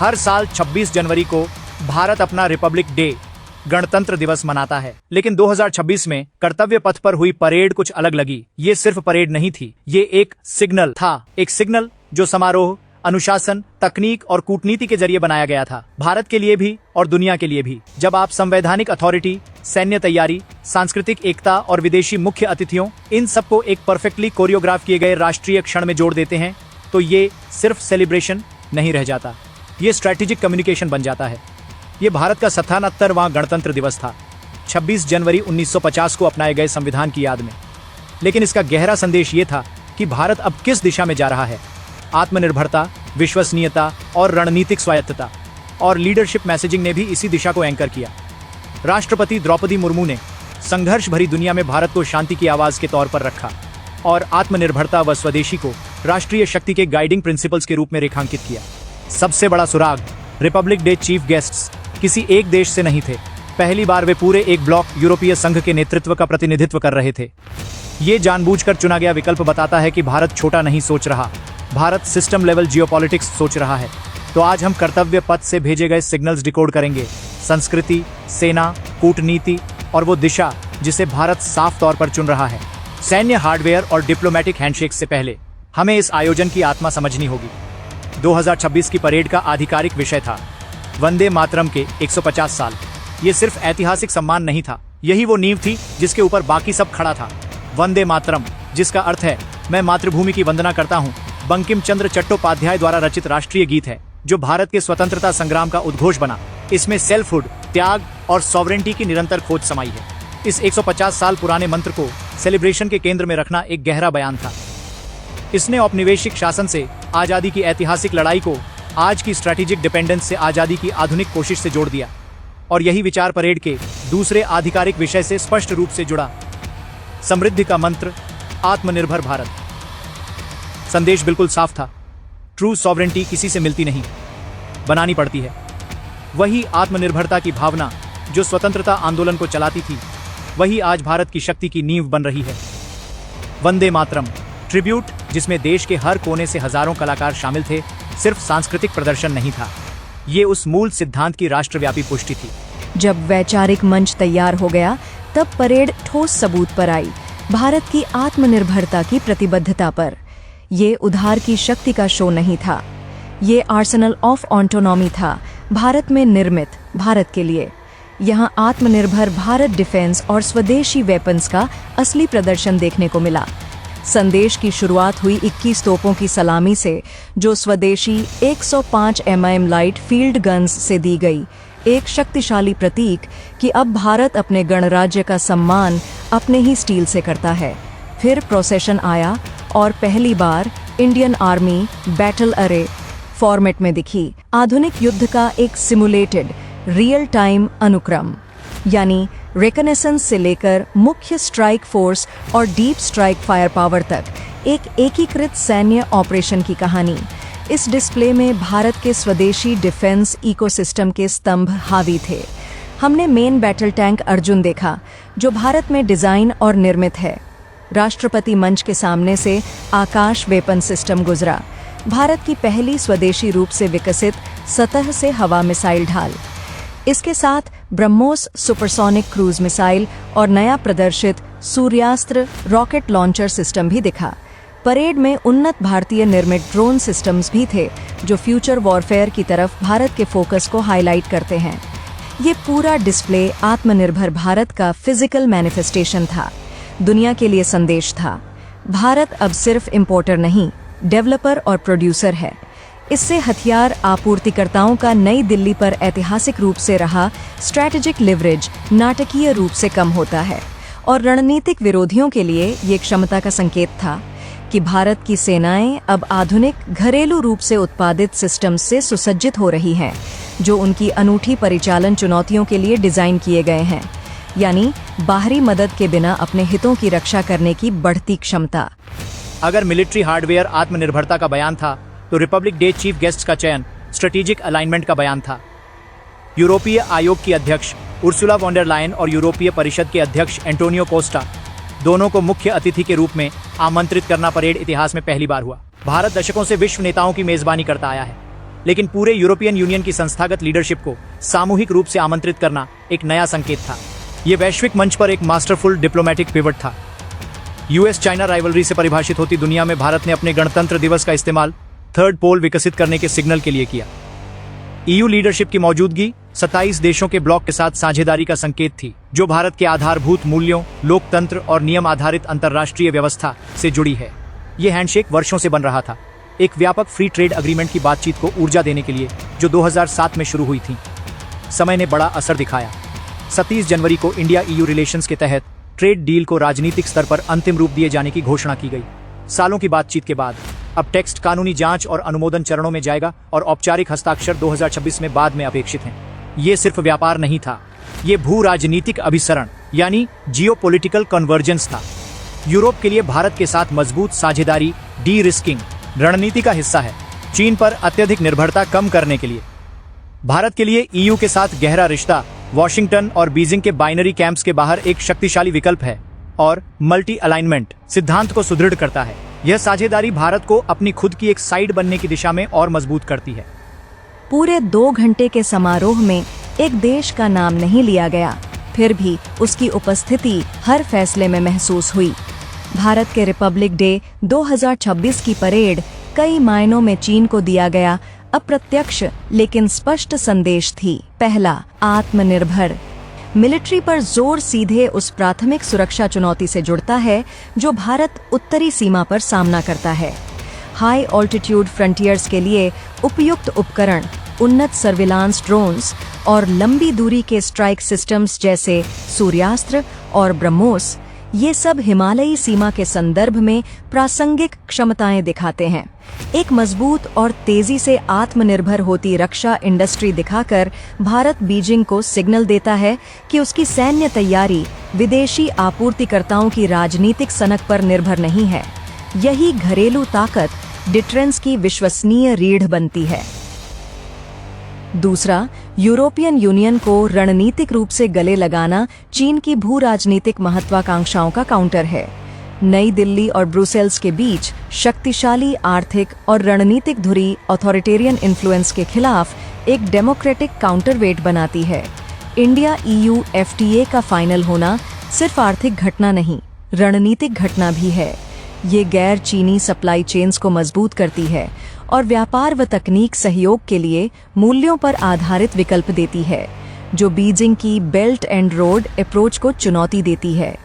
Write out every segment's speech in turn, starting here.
हर साल 26 जनवरी को भारत अपना रिपब्लिक डे गणतंत्र दिवस मनाता है, लेकिन 2026 में कर्तव्य पथ पर हुई परेड कुछ अलग लगी। ये सिर्फ परेड नहीं थी, ये एक सिग्नल था, एक सिग्नल जो समारोह, अनुशासन, तकनीक और कूटनीति के जरिए बनाया गया था, भारत के लिए भी और दुनिया के लिए भी। जब आप संवैधानिक अथॉरिटी, सैन्य तैयारी, सांस्कृतिक एकता और विदेशी मुख्य अतिथियों, इन सबको एक परफेक्टली कोरियोग्राफ किए गए राष्ट्रीय क्षण में जोड़ देते हैं, तो ये सिर्फ सेलिब्रेशन नहीं रह जाता, ये स्ट्रैटेजिक कम्युनिकेशन बन जाता है। ये भारत का 77वां गणतंत्र दिवस था, 26 जनवरी 1950 को अपनाए गए संविधान की याद में। लेकिन इसका गहरा संदेश ये था कि भारत अब किस दिशा में जा रहा है। आत्मनिर्भरता, विश्वसनीयता और रणनीतिक स्वायत्तता, और लीडरशिप मैसेजिंग ने भी इसी दिशा को एंकर किया। राष्ट्रपति द्रौपदी मुर्मू ने संघर्ष भरी दुनिया में भारत को शांति की आवाज के तौर पर रखा और आत्मनिर्भरता व स्वदेशी को राष्ट्रीय शक्ति के गाइडिंग प्रिंसिपल्स के रूप में रेखांकित किया। सबसे बड़ा सुराग, रिपब्लिक डे चीफ गेस्ट्स किसी एक देश से नहीं थे। पहली बार वे पूरे एक ब्लॉक यूरोपीय संघ के नेतृत्व का प्रतिनिधित्व कर रहे थे। ये जानबूझकर चुना गया विकल्प बताता है कि भारत छोटा नहीं सोच रहा, भारत सिस्टम लेवल जियोपॉलिटिक्स सोच रहा है। तो आज हम कर्तव्य पथ से भेजे गए सिग्नल्स डिकोड करेंगे, संस्कृति, सेना, कूटनीति और वो दिशा जिसे भारत साफ तौर पर चुन रहा है। सैन्य हार्डवेयर और डिप्लोमेटिक हैंडशेक से पहले हमें इस आयोजन की आत्मा समझनी होगी। 2026 की परेड का आधिकारिक विषय था वंदे मातरम के 150 साल। ये सिर्फ ऐतिहासिक सम्मान नहीं था, यही वो नींव थी जिसके ऊपर बाकी सब खड़ा था। वंदे मातरम, जिसका अर्थ है मैं मातृभूमि की वंदना करता हूँ, बंकिम चंद्र चट्टोपाध्याय द्वारा रचित राष्ट्रीय गीत है जो भारत के स्वतंत्रता संग्राम का उद्घोष बना। इसमें सेल्फहुड, त्याग और सॉवरेंटी की निरंतर खोज समाई है। इस 150 साल पुराने मंत्र को सेलिब्रेशन के केंद्र में रखना एक गहरा बयान था। इसने औपनिवेशिक शासन से आजादी की ऐतिहासिक लड़ाई को आज की स्ट्रैटेजिक डिपेंडेंस से आजादी की आधुनिक कोशिश से जोड़ दिया, और यही विचार परेड के दूसरे आधिकारिक विषय से स्पष्ट रूप से जुड़ा, समृद्धि का मंत्र, आत्मनिर्भर भारत। संदेश बिल्कुल साफ था, ट्रू सॉवरेंटी किसी से मिलती नहीं, बनानी पड़ती है। वही आत्मनिर्भरता की भावना जो स्वतंत्रता आंदोलन को चलाती थी, वही आज भारत की शक्ति की नींव बन रही है। वंदे मातरम ट्रिब्यूट, जिसमें देश के हर कोने से हजारों कलाकार शामिल थे, सिर्फ सांस्कृतिक प्रदर्शन नहीं था, ये उस मूल सिद्धांत की राष्ट्रव्यापी पुष्टि थी। जब वैचारिक मंच तैयार हो गया, तब परेड ठोस सबूत पर आई, भारत की आत्मनिर्भरता की प्रतिबद्धता पर। ये उधार की शक्ति का शो नहीं था, ये आर्सेनल ऑफ ऑटोनॉमी था, भारत में निर्मित, भारत के लिए। यहाँ आत्मनिर्भर भारत डिफेंस और स्वदेशी वेपन्स का असली प्रदर्शन देखने को मिला। संदेश की शुरुआत हुई 21 तोपों की सलामी से, जो स्वदेशी 105 mm लाइट फील्ड गन्स से दी गई, एक शक्तिशाली प्रतीक कि अब भारत अपने गणराज्य का सम्मान अपने ही स्टील से करता है। फिर प्रोसेशन आया और पहली बार इंडियन आर्मी बैटल अरे फॉर्मेट में दिखी, आधुनिक युद्ध का एक सिमुलेटेड रियल टाइम अनुक्रम, यानी रिकनेसेंस से लेकर मुख्य स्ट्राइक फोर्स और डीप स्ट्राइक फायर पावर तक एक एकीकृत सैन्य ऑपरेशन की कहानी। इस डिस्प्ले में भारत के स्वदेशी डिफेंस इकोसिस्टम के स्तंभ हावी थे। हमने मेन बैटल टैंक अर्जुन देखा, जो भारत में डिजाइन और निर्मित है। राष्ट्रपति मंच के सामने से आकाश वेपन सिस्टम गुजरा, भारत की पहली स्वदेशी रूप से विकसित सतह से हवा मिसाइल ढाल। इसके साथ ब्रह्मोस सुपरसोनिक क्रूज मिसाइल और नया प्रदर्शित सूर्यास्त्र रॉकेट लॉन्चर सिस्टम भी दिखा। परेड में उन्नत भारतीय निर्मित ड्रोन सिस्टम्स भी थे, जो फ्यूचर वॉरफेयर की तरफ भारत के फोकस को हाईलाइट करते हैं। ये पूरा डिस्प्ले आत्मनिर्भर भारत का फिजिकल मैनिफेस्टेशन था, दुनिया के लिए संदेश था। भारत अब सिर्फ इंपोर्टर नहीं, डेवलपर और प्रोड्यूसर है। इससे हथियार आपूर्तिकर्ताओं का नई दिल्ली पर ऐतिहासिक रूप से रहा स्ट्रैटेजिक लिवरेज नाटकीय रूप से कम होता है, और रणनीतिक विरोधियों के लिए ये क्षमता का संकेत था कि भारत की सेनाएं अब आधुनिक घरेलू रूप से उत्पादित सिस्टम्स से सुसज्जित हो रही हैं, जो उनकी अनूठी परिचालन चुनौतियों के लिए डिजाइन किए गए हैं, यानी बाहरी मदद के बिना अपने हितों की रक्षा करने की बढ़ती क्षमता। अगर मिलिट्री हार्डवेयर आत्मनिर्भरता का बयान था, तो रिपब्लिक डे चीफ गेस्ट का चयन स्ट्रेटेजिक अलाइनमेंट का बयान था। यूरोपीय आयोग की अध्यक्ष उर्सुला वॉन डेर लायन और यूरोपीय परिषद के अध्यक्ष एंटोनियो कोस्टा, दोनों को मुख्य अतिथि के रूप में आमंत्रित करना परेड इतिहास में पहली बार हुआ। भारत दशकों से विश्व नेताओं की मेजबानी करता आया है, लेकिन पूरे यूरोपियन यूनियन की संस्थागत लीडरशिप को सामूहिक रूप से आमंत्रित करना एक नया संकेत था। ये वैश्विक मंच पर एक मास्टरफुल डिप्लोमेटिक पिवट था। यूएस चाइना राइवलरी से परिभाषित होती दुनिया में भारत ने अपने गणतंत्र दिवस का इस्तेमाल थर्ड पोल विकसित करने के सिग्नल के लिए किया। ईयू लीडरशिप की मौजूदगी 27 देशों के ब्लॉक के साथ साझेदारी का संकेत थी, जो भारत के आधारभूत मूल्यों, लोकतंत्र और नियम आधारित अंतर्राष्ट्रीय व्यवस्था से जुड़ी है। ये हैंडशेक वर्षों से बन रहा था, एक व्यापक फ्री ट्रेड अग्रीमेंट की बातचीत को ऊर्जा देने के लिए, जो 2007 में शुरू हुई थी। समय ने बड़ा असर दिखाया। 27 जनवरी को इंडिया ईयू रिलेशंस के तहत ट्रेड डील को राजनीतिक स्तर पर अंतिम रूप दिए जाने की घोषणा की गई। सालों की बातचीत के बाद अब टेक्स्ट कानूनी जांच और अनुमोदन चरणों में जाएगा और औपचारिक हस्ताक्षर 2026 में बाद में अपेक्षित हैं। ये सिर्फ व्यापार नहीं था, ये भू राजनीतिक अभिसरण यानी जियोपॉलिटिकल कन्वर्जेंस था। यूरोप के लिए भारत के साथ मजबूत साझेदारी डी रिस्किंग रणनीति का हिस्सा है। चीन पर अत्यधिक निर्भरता कम करने के लिए भारत के लिए ईयू के साथ गहरा रिश्ता वॉशिंगटन और बीजिंग के बाइनरी कैंप्स के बाहर एक शक्तिशाली विकल्प है और मल्टी अलाइनमेंट सिद्धांत को सुदृढ़ करता है। यह साझेदारी भारत को अपनी खुद की एक साइड बनने की दिशा में और मजबूत करती है। पूरे 2 घंटे के समारोह में एक देश का नाम नहीं लिया गया, फिर भी उसकी उपस्थिति हर फैसले में महसूस हुई। भारत के रिपब्लिक डे 2026 की परेड कई मायनों में चीन को दिया गया अप्रत्यक्ष लेकिन स्पष्ट संदेश थी। पहला, आत्मनिर्भर। मिलिट्री पर जोर सीधे उस प्राथमिक सुरक्षा चुनौती से जुड़ता है जो भारत उत्तरी सीमा पर सामना करता है। हाई ऑल्टीट्यूड फ्रंटियर्स के लिए उपयुक्त उपकरण, उन्नत सर्विलांस ड्रोन्स और लंबी दूरी के स्ट्राइक सिस्टम्स जैसे सूर्यास्त्र और ब्रह्मोस, ये सब हिमालयी सीमा के संदर्भ में प्रासंगिक क्षमताएं दिखाते हैं। एक मजबूत और तेजी से आत्मनिर्भर होती रक्षा इंडस्ट्री दिखाकर भारत बीजिंग को सिग्नल देता है कि उसकी सैन्य तैयारी विदेशी आपूर्तिकर्ताओं की राजनीतिक सनक पर निर्भर नहीं है। यही घरेलू ताकत डिटरेंस की विश्वसनीय रीढ़ बनती है। दूसरा, यूरोपियन यूनियन को रणनीतिक रूप से गले लगाना चीन की भू राजनीतिक महत्वाकांक्षाओं का काउंटर है। नई दिल्ली और ब्रुसेल्स के बीच शक्तिशाली आर्थिक और रणनीतिक धुरी ऑथोरिटेरियन इन्फ्लुएंस के खिलाफ एक डेमोक्रेटिक काउंटरवेट बनाती है। इंडिया ईयू एफटीए का फाइनल होना सिर्फ आर्थिक घटना नहीं, रणनीतिक घटना भी है। ये गैर चीनी सप्लाई चेन्स को मजबूत करती है और व्यापार व तकनीक सहयोग के लिए मूल्यों पर आधारित विकल्प देती है, जो बीजिंग की बेल्ट एंड रोड अप्रोच को चुनौती देती है।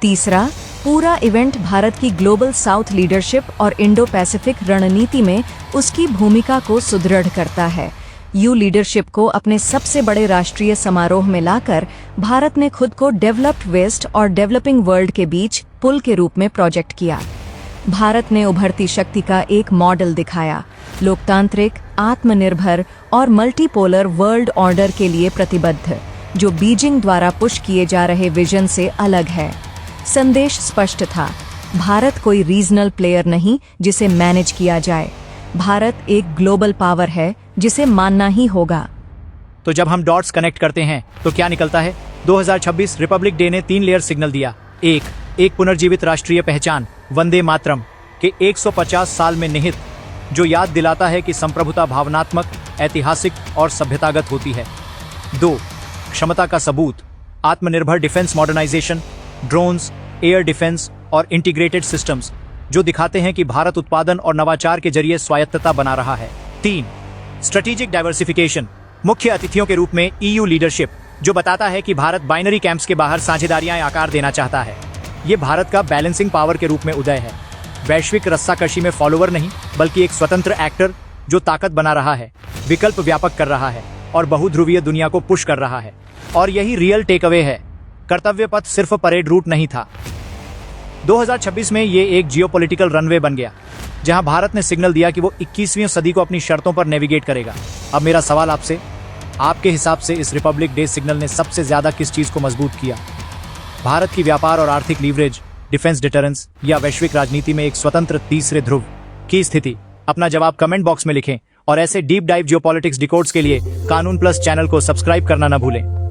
तीसरा, पूरा इवेंट भारत की ग्लोबल साउथ लीडरशिप और इंडो पैसिफिक रणनीति में उसकी भूमिका को सुदृढ़ करता है। यू लीडरशिप को अपने सबसे बड़े राष्ट्रीय समारोह में लाकर भारत ने खुद को डेवलप्ड वेस्ट और डेवलपिंग वर्ल्ड के बीच पुल के रूप में प्रोजेक्ट किया। भारत ने उभरती शक्ति का एक मॉडल दिखाया, लोकतांत्रिक, आत्मनिर्भर और मल्टीपोलर वर्ल्ड ऑर्डर के लिए प्रतिबद्ध, जो बीजिंग द्वारा पुश किए जा रहे विजन से अलग है। संदेश स्पष्ट था, भारत कोई रीजनल प्लेयर नहीं जिसे मैनेज किया जाए। भारत एक ग्लोबल पावर है जिसे मानना ही होगा। तो जब हम डॉट्स कनेक्ट करते हैं तो क्या निकलता है? 2026 रिपब्लिक डे ने 3 लेयर सिग्नल दिया। एक पुनर्जीवित राष्ट्रीय पहचान वंदे मातरम के 150 साल में निहित, जो याद दिलाता है कि संप्रभुता भावनात्मक, ऐतिहासिक और सभ्यतागत होती है। 2, क्षमता का सबूत, आत्मनिर्भर defence modernisation, drones, air defence और इंटीग्रेटेड सिस्टम्स, जो दिखाते हैं कि भारत उत्पादन और नवाचार के जरिए स्वायत्तता बना रहा है। 3, स्ट्रेटेजिक डाइवर्सिफिकेशन, मुख्य अतिथियों के रूप में ईयू लीडरशिप, जो बताता है कि भारत बाइनरी कैंप्स के बाहर साझेदारियां आकार देना चाहता है। ये भारत का बैलेंसिंग पावर के रूप में उदय है, वैश्विक रस्साकशी में फॉलोवर नहीं बल्कि एक स्वतंत्र एक्टर जो ताकत बना रहा है, विकल्प व्यापक कर रहा है और बहुध्रुवीय दुनिया को पुश कर रहा है। और यही रियल टेक अवे है, कर्तव्य पथ सिर्फ परेड रूट नहीं था। 2026 में ये एक जियोपॉलिटिकल रनवे बन गया, जहां भारत ने सिग्नल दिया कि वो 21वीं सदी को अपनी शर्तों पर नेविगेट करेगा। अब मेरा सवाल आपसे, आपके हिसाब से इस रिपब्लिक डे सिग्नल ने सबसे ज्यादा किस चीज को मजबूत किया? भारत की व्यापार और आर्थिक लीवरेज, डिफेंस डिटरेंस या वैश्विक राजनीति में एक स्वतंत्र तीसरे ध्रुव की स्थिति? अपना जवाब कमेंट बॉक्स में लिखें और ऐसे डीप डाइव जियोपॉलिटिक्स डिकोड्स के लिए कानून प्लस चैनल को सब्सक्राइब करना न भूलें।